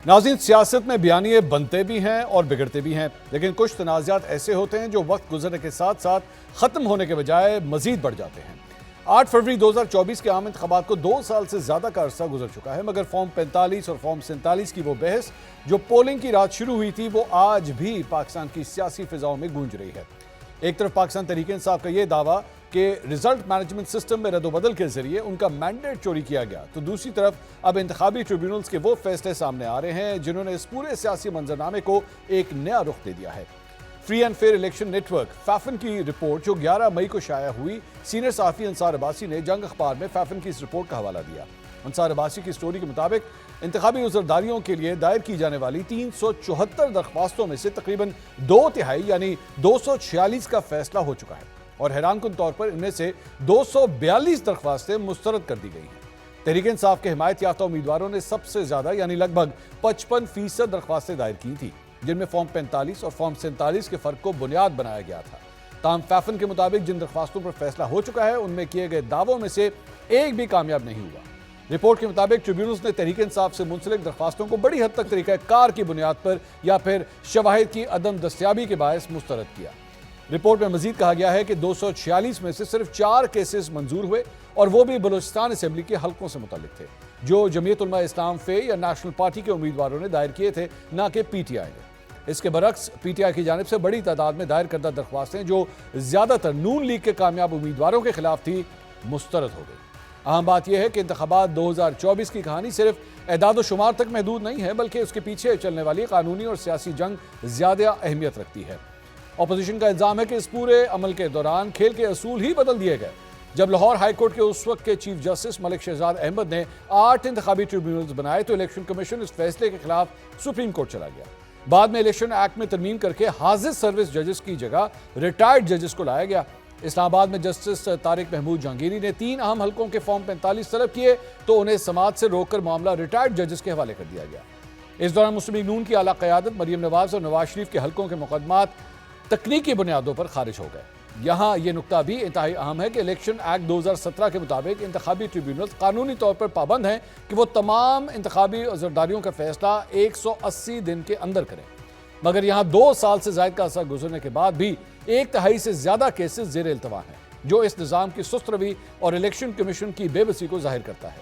नाज़रीन, सियासत में बयानिए बनते भी हैं और बिगड़ते भी हैं, लेकिन कुछ तनाज़ात ऐसे होते हैं जो वक्त गुजरने के साथ साथ ख़त्म होने के बजाय मज़ीद बढ़ जाते हैं। 8 फरवरी 2024 के आम इंतखाबात को 2 साल से ज़्यादा का अरसा गुजर चुका है, मगर फॉर्म 45 और फॉर्म 47 की वो बहस जो पोलिंग की रात शुरू हुई थी वो आज भी पाकिस्तान की सियासी फिजाओं में गूंज रही है। एक तरफ पाकिस्तान तहरीक इंसाफ का यह दावा कि रिजल्ट मैनेजमेंट सिस्टम में रद्दोबदल के जरिए उनका मैंडेट चोरी किया गया, तो दूसरी तरफ अब इंतखाबी ट्रिब्यूनल्स के वो फैसले सामने आ रहे हैं जिन्होंने इस पूरे सियासी मंजरनामे को एक नया रुख दे दिया है। Free and fair election network FAFEN की रिपोर्ट जो 11 मई को शाया हुई, सीनियर सहाफ़ी अंसार अब्बासी ने जंग अखबार में फैफन की इस रिपोर्ट का हवाला दिया। अंसार अब्बासी की स्टोरी के मुताबिक इंतखाबी उज़रदारियों के लिए दायर की जाने वाली 374 दरख्वास्तों में से तकरीबन 2/3 यानी 246 का फैसला हो चुका है और हैरानकुन तौर पर इनमें से 242 दरख्वास्तें मुस्तरद कर दी गई हैं। तहरीक इंसाफ के हिमायत याफ्ता उम्मीदवारों ने सबसे ज्यादा यानी लगभग 55% दरख्वास्तें दायर की थी, जिनमें फॉर्म 45 और फॉर्म 47 के फर्क को बुनियाद बनाया गया था। ताम फैफन के मुताबिक जिन दरख्वास्तों पर फैसला हो चुका है उनमें किए गए दावों में से एक भी कामयाब नहीं हुआ। रिपोर्ट के मुताबिक ट्रिब्यूनल्स ने तहरीक इंसाफ से मुंसलिक दरख्वास्तों को बड़ी हद तक तरीक़ाकार की बुनियाद पर या फिर शवाहिद की अदम दस्तयाबी के बायस मुस्तरद किया। रिपोर्ट में मजीद कहा गया है कि 246 में से सिर्फ 4 केसेस मंजूर हुए और वो भी बलूचिस्तान असेंबली के हलकों से मुतालिक थे, जो जमीयत उलमा इस्लाम फे या नेशनल पार्टी के उम्मीदवारों ने दायर किए थे, ना कि PTI ने। इसके बरक्स PTI की जानिब से बड़ी तादाद में दायर करदा दरख्वास्तें जो ज्यादातर नून लीग के कामयाब उम्मीदवारों के खिलाफ थी, मुस्तरद हो गई। अहम बात यह है कि इंतखाबात 2024 की कहानी सिर्फ एदाद शुमार तक महदूद नहीं है, बल्कि उसके पीछे चलने वाली कानूनी और सियासी जंग ज्यादा अहमियत रखती है। ऑपोजिशन का इल्जाम है कि इस पूरे अमल के दौरान खेल के असूल ही बदल दिए गए। जब लाहौर हाईकोर्ट के उस वक्त के चीफ जस्टिस मलिक शहजाद अहमद ने 8 इंतखाबी ट्रिब्यूनल्स बनाए तो इलेक्शन कमीशन इस फैसले के खिलाफ सुप्रीम कोर्ट चला गया। बाद में इलेक्शन एक्ट में तरमीम करके हाजिर सर्विस जजेस की जगह रिटायर्ड जजेस को लाया गया। इस्लामाबाद में जस्टिस तारिक महमूद जहांगीरी ने 3 अहम हलकों के फॉर्म 45 तलब किए तो उन्हें समात से रोककर मामला रिटायर्ड जजेस के हवाले कर दिया गया। इस दौरान मुस्लिम लीग नून की आला क़यादत मरियम नवाज और नवाज शरीफ के हलकों के मुकदमात तकनीकी बुनियादों पर खारिज हो गए। यहाँ यह नुकता भी इंतहाई अहम है कि इलेक्शन एक्ट 2017 के मुताबिक इंतखाबी ट्रिब्यूनल्स कानूनी तौर पर पाबंद हैं कि वो तमाम इंतखाबी अज़रदारियों का फैसला 180 दिन के अंदर करें, मगर यहाँ 2 साल से ज़ायद का अरसा गुजरने के बाद भी 1/3 से ज्यादा केसेस ज़ेर इल्तवा हैं, जो इस निज़ाम की सुस्त रवी और इलेक्शन कमीशन की बेबसी को जाहिर करता है।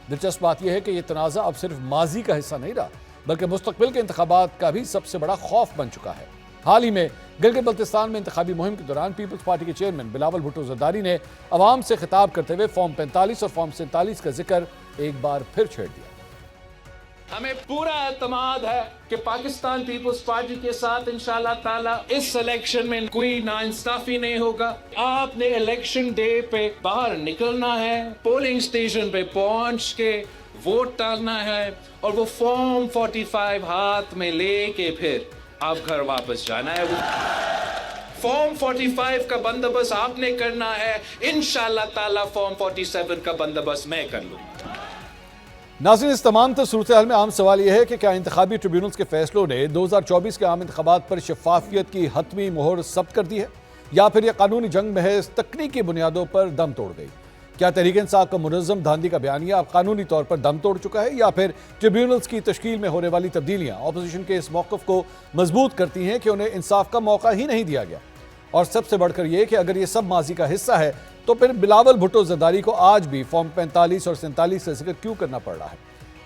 दिलचस्प बात यह है कि यह तनाज़ा अब सिर्फ माजी का हिस्सा नहीं रहा, बल्कि मुस्तकबिल के इंतखाबात का भी सबसे बड़ा खौफ बन चुका है। हाल ही में गिलगित बल्तिस्तान में इंतखाबी मुहिम के दौरान पीपल्स पार्टी के चेयरमैन बिलावल भुट्टो ज़रदारी ने अवाम से खिताब करते हुए फॉर्म 45 और फॉर्म 47 का जिक्र एक बार फिर छेड़ दिया। हमें पूरा एतमाद है कि पाकिस्तान पीपल्स पार्टी के साथ इंशाल्लाह ताला इस इलेक्शन में कोई नाइंसाफी नहीं होगा। आपने इलेक्शन डे पे बाहर निकलना है, पोलिंग स्टेशन पे पहुंच के वोट डालना है और वो फॉर्म 45 हाथ में लेके फिर आप घर वापस जाना है। फॉर्म 45 का बंदोबस्त आपने करना है, इंशाल्लाह ताला फॉर्म 47 का बंदोबस्त मैं कर लूंगा। नाज़रीन, इस तमाम सूरत हाल में आम सवाल यह है कि क्या इंतखाबी ट्रिब्यूनल्स के फैसलों ने 2024 के आम इंतखाबात पर शफाफियत की हतमी मोहर सब्त कर दी है, या फिर यह कानूनी जंग महज तकनीकी बुनियादों पर दम तोड़ गई? क्या तहरीक इंसाफ का मुनज़्ज़म धांधली का बयानिया अब कानूनी तौर पर दम तोड़ चुका है, या फिर ट्रिब्यूनल्स की तश्कील में होने वाली तब्दीलियाँ ऑपोजिशन के इस मौक़िफ़ को मजबूत करती हैं कि उन्हें इंसाफ का मौका ही नहीं दिया गया? और सबसे बढ़कर यह कि अगर ये सब माजी का हिस्सा है तो फिर बिलावल भुट्टो ज़रदारी को आज भी फॉर्म 45 और 47 का जिक्र क्यों करना पड़ रहा है?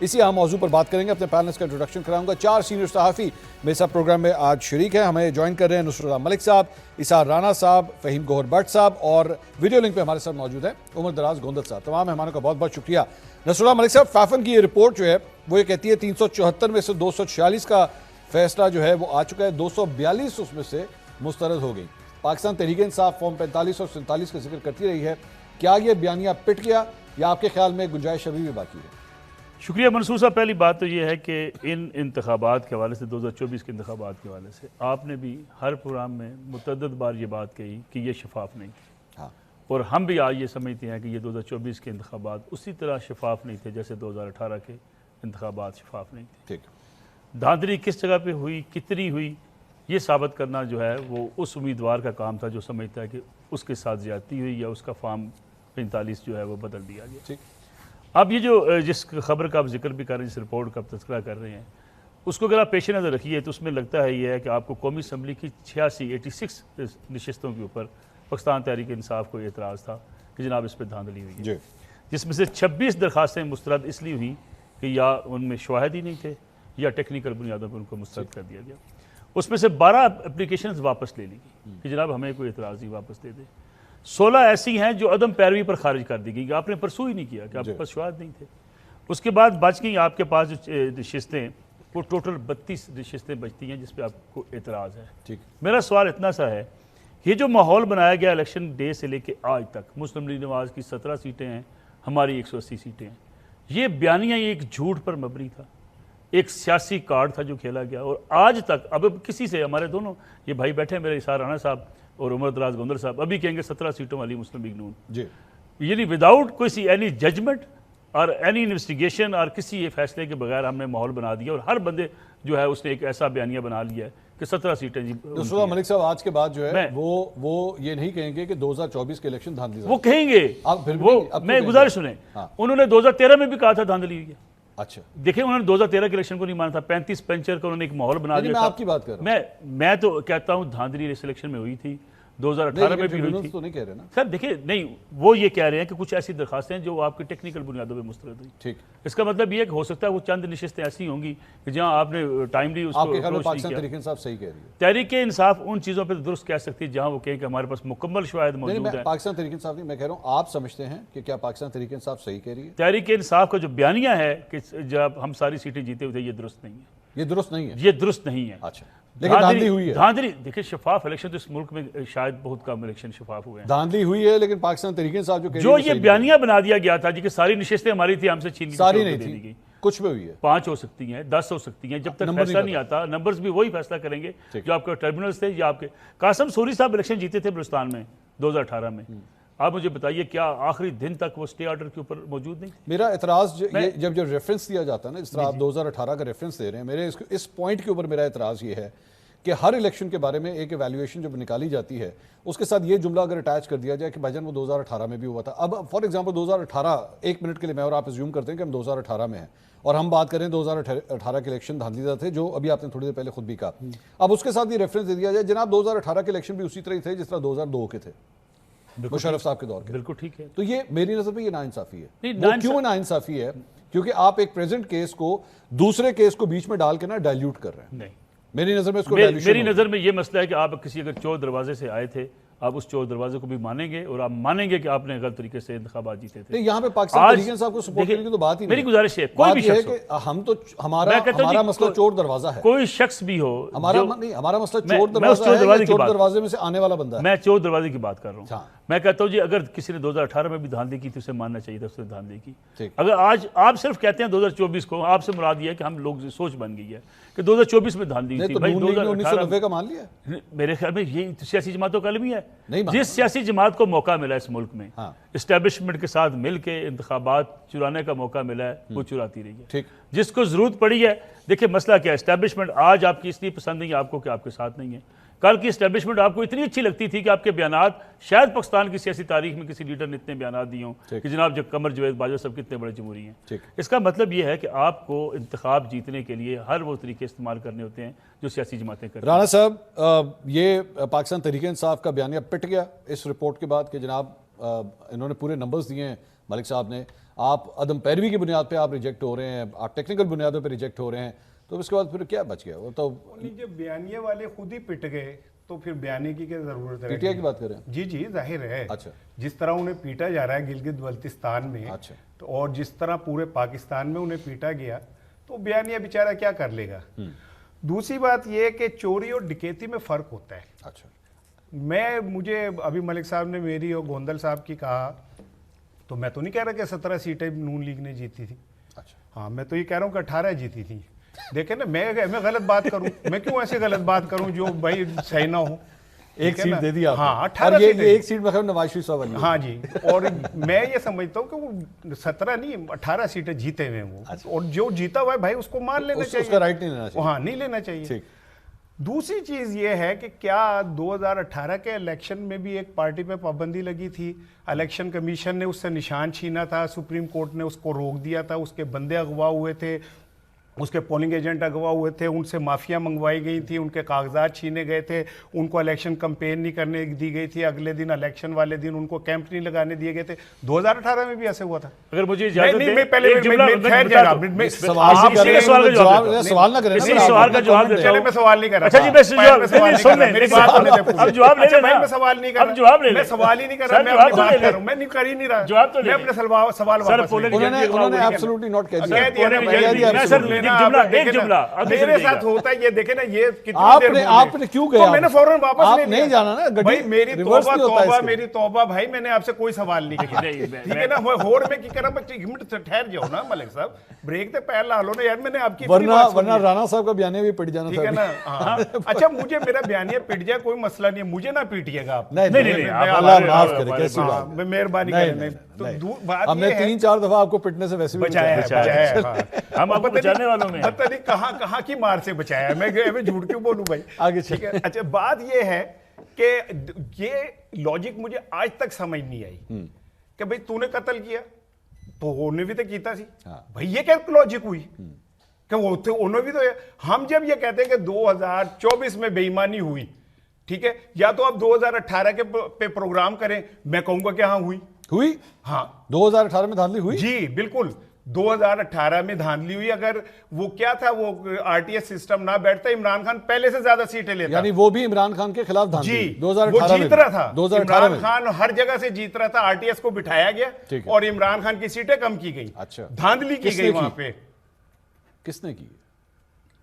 इसी अहम मौजू पर बात करेंगे। अपने पैनलिस्ट का इंट्रोडक्शन कराऊंगा। 4 सीनियर सहाफ़ी मेरे साथ प्रोग्राम में आज शरीक है। हमें ज्वाइन कर रहे हैं नुसरत मलिक साहब, इसार राना साहब, फ़हीम गौहर भट्ट साहब और वीडियो लिंक पे हमारे साथ मौजूद है उमर दराज गोंदल साहब। तमाम मेहमानों का बहुत बहुत शुक्रिया। नुसरत मलिक साहब, फैफन की ये रिपोर्ट जो है वो ये कहती है 374 में से 246 का फैसला जो है वो आ चुका है, 242 उसमें से मुस्तरद हो गई। पाकिस्तान तहरीक इंसाफ फॉर्म 45 और 47 का जिक्र करती रही है, क्या ये बयानिया पिट गया या आपके ख्याल में गुंजाइश अभी भी बाकी है? शुक्रिया मंसूर साहब। पहली बात तो ये है कि इन इंतखाबात के हवाले से 2024 के इंतखाबात के हवाले से आपने भी हर प्रोग्राम में मुतअद्दिद बार ये बात कही कि ये शफाफ नहीं थे। हाँ। और हम भी आज ये समझते हैं कि ये 2024 के इंतखाबात उसी तरह शफाफ नहीं थे जैसे 2018 के इंतखाबात शफाफ नहीं थे। ठीक, धांधली किस जगह पर हुई, कितनी हुई, ये साबित करना जो है वो उस उम्मीदवार का काम था जो समझता है कि उसके साथ ज़्यादती हुई या उसका फॉर्म 45 जो है वो बदल दिया गया। ठीक, अब ये जो जिस खबर का आप जिक्र भी कर रहे हैं, जिस रिपोर्ट का आप तज़किरा कर रहे हैं, उसको अगर आप पेश नज़र रखिए तो उसमें लगता है ये है कि आपको कौमी असम्बली की 86 नशस्तों के ऊपर पाकिस्तान तहरीक इंसाफ को एतराज़ था कि जनाब इस पर धांधली हुई है, जिसमें से 26 दरखास्तें मुस्तरद इसलिए हुई कि या उनमें शवाहिद ही नहीं थे या टेक्निकल बुनियादों पर उनको मुस्तरद कर दिया गया। उसमें से 12 एप्लीकेशंस वापस ले ली गई कि जनाब हमें कोई एतराज़ नहीं, वापस दे दे। 16 ऐसी हैं जो अदम पैरवी पर खारिज कर दी गई, आपने परसू ही नहीं किया कि आपके पास शवाहिद नहीं थे। उसके बाद बच गई आपके पास जो नशिस्तें, वो टोटल 32 नशिस्तें बचती हैं जिस पर आपको एतराज़ है। ठीक, मेरा सवाल इतना सा है, ये जो माहौल बनाया गया इलेक्शन डे से लेके आज तक, मुस्लिम लीग नवाज की 17 सीटें हैं, हमारी 180 सीटें हैं, ये बयानिया ये एक झूठ पर मबनी था, एक सियासी कार्ड था जो खेला गया। और आज तक अब किसी से, हमारे दोनों ये भाई बैठे मेरे इसार राणा साहब और उमर दराज गोंदल साहब, अभी कहेंगे 17 सीटों वाली मुस्लिम लीग नून जी, यानी विदाउट कोई एनी जजमेंट और एनी इन्वेस्टिगेशन और किसी ये फैसले के बगैर हमने माहौल बना दिया। और हर बंदे जो है उसने एक ऐसा बयानिया बना लिया है कि 17 सीटें जी। तो मलिक साहब आज के बाद जो है वो ये नहीं कहेंगे कि 2024 के इलेक्शन धांधली, वो कहेंगे, आप फिर वो मैं गुजारिश सुने, उन्होंने 2013 में भी कहा था धांधली हुई है। अच्छा, देखिए उन्होंने 2013 के इलेक्शन को नहीं माना था, 35 पंचर का उन्होंने एक माहौल बना दिया। मैं आपकी बात कर रहा हूं, मैं तो कहता हूं धांधली इस इलेक्शन में हुई थी, 2018 में भी हुई थी। तो नहीं कह रहे ना सर, देखिए नहीं, वो ये कह रहे हैं कि कुछ ऐसी दरखास्तें हैं जो आपकी टेक्निकल बुनियादों पे मुस्तरद हुई। ठीक, इसका मतलब ये है कि हो सकता है वो चंद नशिस्तें ऐसी होंगी कि जहां आपने टाइमली उसको आपके ख्याल में पाकिस्तान तहरीक इंसाफ सही कह रही है? तहरीक इंसाफ उन चीज़ों पर दुरुस्त कह सकती है जहां वो कहें कि हमारे पास मुकम्मल शवाहिद मौजूद है। पाकिस्तान तहरीक इंसाफ नहीं, मैं कह रहा हूं आप समझते हैं कि क्या पाकिस्तान तहरीक इंसाफ सही कह रही है? तहरीक इंसाफ का जो बयानिया है कि जब हम सारी सीटें जीते हुए थे, ये दुरुस्त नहीं है, ये दुरुस्त नहीं है, ये दुरुस्त नहीं है। अच्छा, लेकिन धांधली हुई है। धांधली, देखिए शफाफ इलेक्शन तो इस मुल्क में शायद बहुत कम इलेक्शन शफाफ हुए हैं। धांधली हुई है, लेकिन पाकिस्तान तहरीक इंसाफ जो ये बयानिया बना दिया गया था जी कि सारी नशिस्तें हमारी थी, हमसे छीन ली, सारी नहीं थी, कुछ भी हुई है, 5 हो सकती हैं, 10 हो सकती हैं, जब तक फैसला नहीं आता। नंबर्स भी वही फैसला करेंगे जो आपके टर्मिनल्स थे या आपके। कासम सूरी साहब इलेक्शन जीते थे बलूचिस्तान में 2018 में, आप मुझे बताइए क्या आखिरी दिन तक वो स्टे ऑर्डर के ऊपर मौजूद नहीं? मेरा एतराज जब रेफरेंस दिया जाता है ना, जिस तरह आप 2018 का रेफरेंस दे रहे हैं, मेरे इस पॉइंट के ऊपर मेरा एतराज ये है कि हर इलेक्शन के बारे में एक एवेल्युएशन जब निकाली जाती है, उसके साथ ये जुमला अगर अटैच कर दिया जाए कि भाईजान वो 2018 में भी हुआ था। अब फॉर एग्जांपल 2018, एक मिनट के लिए मैं और आप अज्यूम करते हैं कि हम 2018 में हैं और हम बात करें 2018 के इलेक्शन धांधलीदार थे, जो अभी आपने थोड़ी देर पहले खुद भी कहा। अब उसके साथ ये रेफरेंस दे दिया जाए, जनाब 2018 के इलेक्शन भी उसी तरह ही थे जिस तरह 2002 के थे, मुशर्रफ साहब के दौर के। बिल्कुल ठीक है। तो ये मेरी नजर में ये नाइंसाफी है। वो क्यों नाइंसाफी है? क्योंकि आप एक प्रेजेंट केस को दूसरे केस को बीच में डाल के ना डाइल्यूट कर रहे हैं। नहीं, मेरी नजर में इसको मेरी नजर में ये मसला है कि आप किसी अगर चोर दरवाजे से आए थे, आप उस चोर दरवाजे को भी मानेंगे और आप मानेंगे कि आपने गलत तरीके से इंतखाबात जीते थे। यहाँ पे पाकिस्तान तहरीक इंसाफ को सपोर्ट करने की तो बात ही नहीं। मेरी गुजारिश है, कोई भी शख्स हो, हम तो हमारा मसला चोर दरवाजा है, कोई शख्स भी हो, हमारा मसला चोर दरवाजे में से आने वाला बंदा है। मैं चोर दरवाजे की बात कर रहा हूँ। मैं कहता हूँ जी अगर किसी ने 2018 में भी धांधली की तो उसे मानना चाहिए था, उसने धांधली की। अगर आज आप सिर्फ कहते हैं 2024 को, आपसे मुराद ये है कि हम लोग सोच बन गई है कि 2024 में धांधली थी। भाई 1990 का मान लिया, मेरे ख्याल में ये सियासी जमातों का भी है। जिस सियासी जमात को मौका मिला इस मुल्क में एस्टेब्लिशमेंट के साथ मिल के इंतखाबात चुराने का मौका मिला है, वो चुराती रही है। जिसको जरूरत पड़ी है, देखिए मसला क्या है, एस्टेब्लिशमेंट आज आपकी इसलिए पसंद नहीं है आपको कि आपके साथ नहीं है। कल की एस्टेब्लिशमेंट आपको इतनी अच्छी लगती थी कि आपके बयानात, शायद पाकिस्तान की सियासी तारीख में किसी लीडर ने इतने बयानात दिए हों कि जनाब जब कमर जावेद बाजवा सब कितने बड़े जमहूरी हैं। इसका मतलब यह है कि आपको इंतखाब जीतने के लिए हर वो तरीके इस्तेमाल करने होते हैं जो सियासी जमातें करती हैं। राणा साहब, ये पाकिस्तान तहरीक इंसाफ का बयानिया पिट गया इस रिपोर्ट के बाद कि जनाब इन्होंने पूरे नंबर्स दिए हैं मलिक साहब ने, आप अदम पैरवी की बुनियाद पर आप रिजेक्ट हो रहे हैं, आप टेक्निकल बुनियादों पर रिजेक्ट हो रहे हैं, तो उसके बाद फिर क्या बच गया? वो तो जब बयानिया वाले खुद ही पिट गए तो फिर बयानी की क्या जरूरत है? पीटीआई की बात करें? जी जी, जाहिर है। अच्छा, जिस तरह उन्हें पीटा जा रहा है गिलगित बल्तिस्तान में, अच्छा, तो और जिस तरह पूरे पाकिस्तान में उन्हें पीटा गया, तो बयानिया बेचारा क्या कर लेगा। दूसरी बात यह कि चोरी और डकैती में फर्क होता है। अच्छा, मुझे अभी मलिक साहब ने मेरी और गोंदल साहब की कहा, तो मैं तो नहीं कह रहा कि 17 सीटें नून लीग ने जीती थी। अच्छा, हाँ, मैं तो ये कह रहा हूँ कि 18 जीती थी। देखे ना, मैं गलत बात करूं, मैं क्यों ऐसे गलत बात करूं जो भाई सही ना हो। एक सीट दे दी आपने। हाँ, 18 ये एक सीट मतलब नवाज शरीफ साहब वाली। हाँ जी, और मैं ये समझता हूँ कि वो 17 नहीं 18 सीटें जीते हुए वो। अच्छा। और जो जीता हुआ है भाई उसको मान लेना चाहिए, उसका राइट नहीं लेना चाहिए। हाँ, नहीं लेना चाहिए। दूसरी चीज ये है कि क्या 2018 के इलेक्शन में भी एक पार्टी पे पाबंदी लगी थी, इलेक्शन कमीशन ने उससे निशान छीना था, सुप्रीम कोर्ट ने उसको रोक दिया था, उसके बंदे अगवा हुए थे, उसके पोलिंग एजेंट अगवा हुए थे, उनसे माफिया मंगवाई गई थी, उनके कागजात छीने गए थे, उनको इलेक्शन कंपेन नहीं करने दी गई थी, अगले दिन इलेक्शन वाले दिन उनको कैंप नहीं लगाने दिए गए थे। 2018 में भी ऐसे हुआ था। अगर मुझे सवाल ना करें, सवाल का जवाब देता हूं। मैं सवाल नहीं कर रहा। अच्छा जी, मैं मेरी बात होने दे पूरी। अब जवाब ले लेना। मैं सवाल नहीं कर रहा। अब जवाब ले ले। मैं सवाल ही नहीं कर रहा, मैं जवाब अपनी तो बात ले कर ले। रहा हूं, मैं नहीं कर ही नहीं रहा। जवाब तो ले मैं ले। अपने सवाल सर, वापस ले पोलिंग लिया। उन्होंने एब्सोल्युटली नॉट कह दिया। कह दिया ना, पोलिंग कह एजेंट दिया। मैं सर, सुन एक लेना, जुमला, आप देखें एक ना, जुमला, अब मेरे दूसरी साथ जगह। होता है ये, देखे ना, ये कितनी देर बोल रहे। आपने क्यों गए? तो मैंने फौरन वापस आप ले लिया। नहीं जाना ना, गड्डी भाई मेरी रिवर्स नहीं होता तौबा इसके। मेरी तौबा भाई, मैंने आपसे कोई सवाल नहीं किया। नहीं, ठीक है ना, मैं होड़ में की करा, बच्चे एक मिनट ठहर जाओ ना मलिक साहब, ब्रेक पे पैर ला लो ना यार, मैंने आपकी इतनी बात सुनी वरना है। राणा साहब का बयानिया भी पिट जाना ठीक है था। ना, हाँ। अच्छा, मुझे मेरा बयानिया पिट जाए कोई मसला नहीं है, मुझे ना पीटिएगा आप। नहीं, नहीं, नहीं, आप अल्लाह हमारे- माफ करे, हमारे- कैसी हाँ, बात है। मेहरबानी नहीं, करें। नहीं, तो नहीं। बात हमने ये है, 3-4 दफा आपको पिटने से वैसे भी बचाया है। हम आपको बचाने वालों में हैं। पता नहीं कहाँ की मार से बचाया है। मैं झूठ क्यों बोलूं भाई। आगे ठीक है। अच्छा, बात ये है कि ये लॉजिक मुझे आज तक समझ नहीं आई कि भाई तूने कत्ल किया तो उन्होंने भी तो कीता सी। भाई ये क्या लॉजिक हुई कि वो थे, उन्होंने भी तो हम जब ये कहते हैं कि 2024 में बेईमानी हुई, ठीक है, या तो आप 2018 के पे प्रोग्राम करें, मैं कहूंगा कि हाँ हुई। हाँ, 2018 में धांधली हुई। जी बिल्कुल, 2018 में धांधली हुई। अगर वो क्या था, वो आरटीएस सिस्टम ना बैठता, इमरान खान पहले से ज्यादा सीटें लेता। यानी वो भी इमरान खान के खिलाफ धांधली। जी, 2018 वो जीत रहा था। 2018 इमरान में खान हर जगह से जीत रहा था, आरटीएस को बिठाया गया ठीक है। और इमरान खान की सीटें कम की गई। अच्छा। धांधली की किसने गई की? वहां पे। किसने की?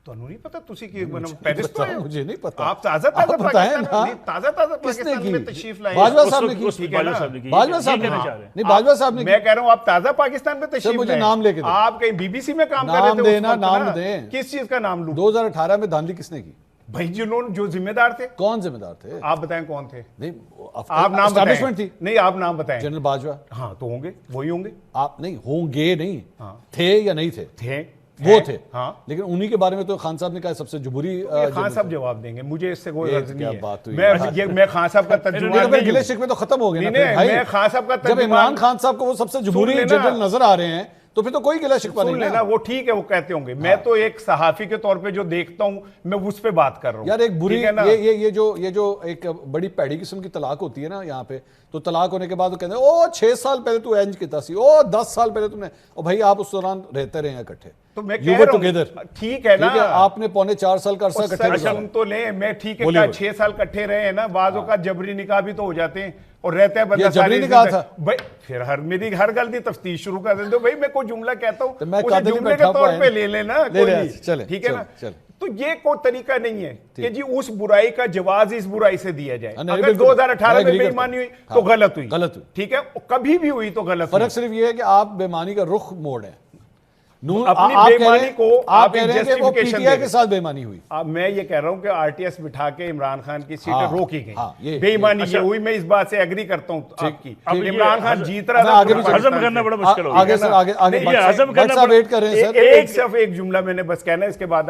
तो नहीं पता तुसी की पेरिस तो है। मुझे नहीं पता। आप ताजा आप बताएं पाकिस्तान ना। नहीं, ताजा किसने पाकिस्तान में की? तशरीफ लाए। बाजवा साहब ने की। उस ठीक है ना? बाजवा साहब ने की। बाजवा ये साहब ने कहना चाह रहे हैं। नहीं, बाजवा साहब ने मैं कह रहा हूं आप ताजा पाकिस्तान में तशरीफ मुझे लाए। नाम लेके दो। आप कहीं बीबीसी में काम कर नाम रहे थे उस देना, वक्त नाम ना। दें। किस चीज का नाम लूं? 2018 में धांधली किसने की? भाई जिन्होंने जो जिम्मेदार थे। कौन जिम्मेदार थे? आप बताएं कौन थे? नहीं, आप नाम एस्टैब्लिशमेंट बताएं। थी। नहीं, आप नाम बताएं। जनरल बाजवा। हाँ, तो होंगे, वही होंगे। आप नहीं होंगे, नहीं हाँ। थे या नहीं थे? थे, वो थे। हाँ, लेकिन उन्हीं के बारे में तो खान साहब ने कहा सबसे जुबूरी। खान साहब जवाब देंगे, मुझे इससे कोई ये गर्ज क्या नहीं है। बात हुई? मैं खान साहब का तर्जुमा नहीं तो फिर नहीं गिले हूं। शिकवे तो खत्म हो गए ना नहीं, फिर भाई। मैं खान साहब का जब तर्जुमा- इमरान खान साहब को वो सबसे जुबूरी लेना। जनरल नजर आ रहे हैं तो फिर तो कोई गिला शिकवा नहीं सुन ना। लेना, वो ठीक है, वो कहते होंगे। मैं तो एक सहाफी के तौर पे जो देखता हूं, मैं उस पे बात कर रहा हूं। यार एक बुरी ठीक है ना? ये जो एक बड़ी पैड़ी किस्म की तलाक होती है ना यहाँ पे, तो तलाक होने के बाद वो कहते हैं ओ 6 साल पहले तू एंज किता सी, ओ 10 साल पहले तुमने, ओ भाई आप उस दौरान रहते रहे हैं इकट्ठे, तो मैं You कह were रहा हूं, together। ठीक है ना, आपने 4.25 साल का अरसा इकट्ठे गुजारा। सुन तो ले, मैं ठीक है, बोलिए, क्या बोलिए। 6 साल इकट्ठे रहे हैं ना, बाजों का जबरी निकाह भी तो हो जाते हैं और रहता है बंदा ये जबरी सारी निकाह जिंदगी- था। भाई फिर मेरी हर गलती तफ्तीश शुरू कर देते हो। भाई मैं कोई जुमला कहता हूं, तो मैं उसे कादिर जुमले के बैठा तौर हुआ है पे ना। ले लेना, ले कोई ले, नहीं। चले, ठीक है ना? चले। तो ये कोई तरीका नहीं है कि जी उस बुराई का जवाब इस बुराई से दिया जाए। नहीं, अगर बिल्कुल। 2018 मैं में agree करता बेईमानी हुई हूं। तो हाँ, गलत हुई। गलत हुई। ठीक है, कभी भी हुई तो गलत हुई। फर्क सिर्फ ये है कि आप बेईमानी का रुख मोड़ है। नून अपनी आप कह रहे बेईमानी हैं- को आप आप कह रहे हैं कि वो justification दे पीटीआई रहे के साथ बेईमानी हुई। अब मैं ये कह रहा हूं कि आरटीएस बिठा के इमरान खान की सीटें हाँ, रोकी गई। हाँ, ये- बेईमानी अच्छा। ये हुई, मैं इस बात से एग्री करता हूं आपकी। अब ये इमरान खान हजम- जीत रहा मैं था आगे भी पूरे हजम पाकिस्तान करना से। बड़ा मुश्किल हो आगे गया। सर, आगे नहीं, ये हजम भट्ट करना साहब बड़ा- वेट कर रहे हैं सर। एक सिर्फ एक जुमला मैंने बस कहना है, इसके बाद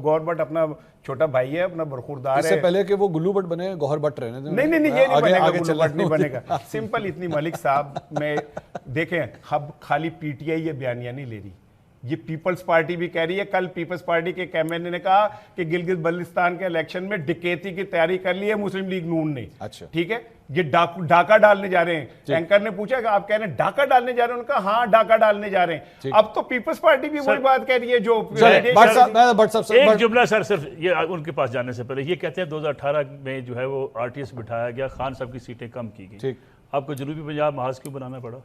गौर भट्ट अपना छोटा भाई है, अपना बरखुरदार इससे है। पहले कि वो गुल्लू भट्ट बने गौहर भट्ट रहने दें। नहीं नहीं नहीं, ये नहीं आगे- बनेगा, आगे गुल्लू चलना भट्ट नहीं बनेगा। सिंपल इतनी, मलिक साहब में देखें, अब खाली पीटीआई ये बयानियां नहीं ले रही, ये पीपल्स पार्टी भी कह रही है। कल पीपल्स पार्टी के कैमरे ने कहा कि गिलगित बल्तिस्तान के इलेक्शन में डकैती की तैयारी कर ली है मुस्लिम लीग नून ने। अच्छा। ठीक है, ये डाका डालने जा रहे हैं। एंकर ने पूछा कि आप कह रहे हैं डाका डालने जा रहे हैं, उनका हाँ डाका डालने जा रहे हैं। अब तो पीपल्स पार्टी भी वही बात कह रही है जो चले, भट्ट साहब, मैं भट्ट साहब एक भट्ट- जुमला सर, सिर्फ ये उनके पास जाने से पहले ये कहते हैं 2018 में जो है वो आरटीएस बिठाया गया, खान साहब की सीटें कम की गई। ठीक। आपको जनूबी पंजाब महाज क्यों बनाना पड़ा?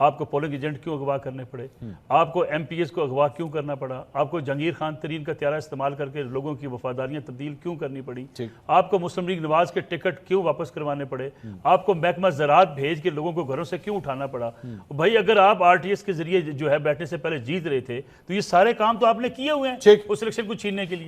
आपको पोलिंग एजेंट क्यों अगवा करने पड़े? आपको एमपीएस को अगवा क्यों करना पड़ा? आपको जहांगीर खान तरीन का त्यारा इस्तेमाल करके लोगों की वफादारियां तब्दील क्यों करनी पड़ी? ठीक। आपको मुस्लिम लीग नवाज के टिकट क्यों वापस करवाने पड़े? आपको महकमा ज़राअत भेज के लोगों को घरों से क्यों उठाना पड़ा? भाई अगर आप आरटीएस के जरिए जो है बैठने से पहले जीत रहे थे तो ये सारे काम तो आपने किए हुए हैं ठीक। उस इलेक्शन को छीनने के लिए।